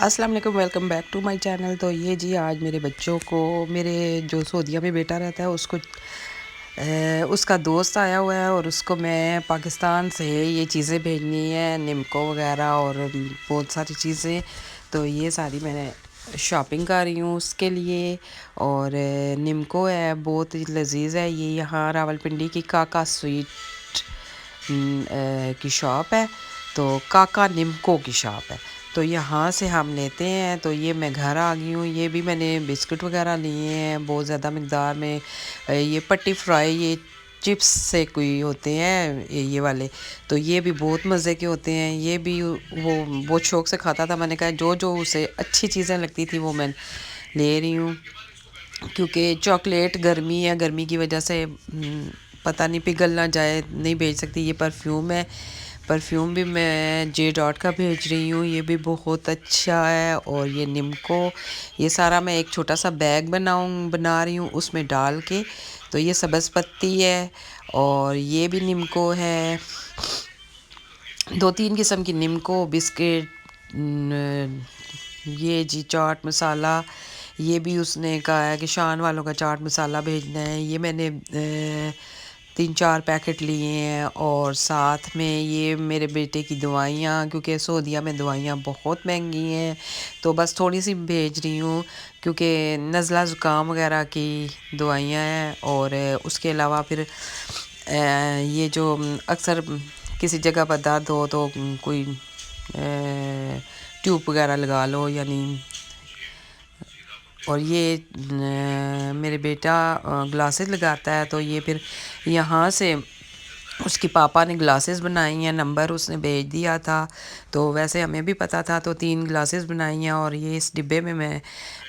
अस्सलाम वालेकुम, welcome back to my channel. तो ये जी आज मेरे बच्चों को, मेरे जो सऊदीया में बेटा रहता है उसको उसका दोस्त आया हुआ है और उसको मैं पाकिस्तान से ये चीज़ें भेजनी है, निमको वगैरह और बहुत सारी चीज़ें। तो ये सारी मैंने शॉपिंग कर रही हूँ उसके लिए। और निमको है, बहुत ही लजीज है। ये यहाँ रावलपिंडी की काका स्वीट की शॉप है, तो काका निमको की शॉप है। तो यहाँ से हम लेते हैं। तो ये मैं घर आ गई हूँ। ये भी मैंने बिस्किट वगैरह लिए हैं बहुत ज़्यादा मकदार में। ये पट्टी फ्राई, ये चिप्स से कोई होते हैं ये वाले, तो ये भी बहुत मज़े के होते हैं। ये भी वो बहुत शौक़ से खाता था। मैंने कहा जो जो उसे अच्छी चीज़ें लगती थी वो मैं ले रही हूँ, क्योंकि चॉकलेट गर्मी है, गर्मी की वजह से पता नहीं पिघल ना जाए, नहीं भेज सकती। ये परफ्यूम है, परफ्यूम भी मैं जे डॉट का भेज रही हूँ, ये भी बहुत अच्छा है। और ये निमको, ये सारा मैं एक छोटा सा बैग बना रही हूँ उसमें डाल के। तो ये सब्ज़ पत्ती है और ये भी निमको है। 2-3 किस्म की निमको, बिस्किट, ये जी चाट मसाला, ये भी उसने कहा है कि शान वालों का चाट मसाला भेजना है। ये मैंने 3-4 पैकेट लिए हैं। और साथ में ये मेरे बेटे की दवाइयाँ, क्योंकि सऊदीया में दवाइयाँ बहुत महंगी हैं, तो बस थोड़ी सी भेज रही हूँ, क्योंकि नज़ला ज़ुकाम वगैरह की दवाइयाँ हैं। और उसके अलावा फिर ये जो अक्सर किसी जगह पर दर्द हो तो कोई ट्यूब वगैरह लगा लो यानी। और ये मेरे बेटा ग्लासेस लगाता है, तो ये फिर यहाँ से उसके पापा ने ग्लासेस बनाई हैं, नंबर उसने भेज दिया था, तो वैसे हमें भी पता था, तो 3 ग्लासेस बनाई हैं। और ये इस डिब्बे में मैं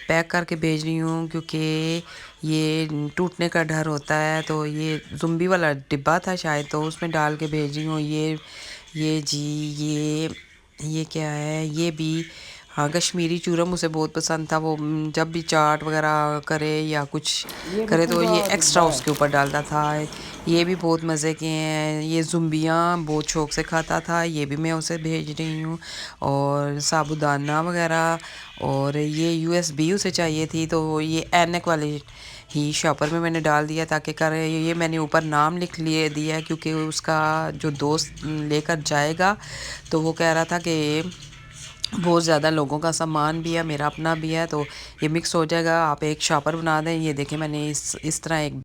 पैक करके भेज रही हूँ, क्योंकि ये टूटने का डर होता है। तो ये ज़ुम्बी वाला डिब्बा था शायद, तो उसमें डाल के भेज रही हूँ। ये जी ये क्या है, ये भी हाँ कश्मीरी चूरम उसे बहुत पसंद था। वो जब भी चाट वगैरह करे या कुछ करे तो ये एक्स्ट्रा उसके ऊपर डालता था। ये भी बहुत मज़े के हैं। ये ज़ुम्बियाँ बहुत शौक़ से खाता था, ये भी मैं उसे भेज रही हूँ। और साबुदाना वगैरह, और ये USB उसे चाहिए थी, तो ये ऐनक वाले ही शॉपर में मैंने डाल दिया ताकि करे। ये मैंने ऊपर नाम लिख लिए दिया है, क्योंकि उसका जो दोस्त लेकर जाएगा तो वो कह रहा था कि बहुत ज़्यादा लोगों का सामान भी है, मेरा अपना भी है, तो ये मिक्स हो जाएगा, आप एक शॉपर बना दें। ये देखें मैंने इस तरह एक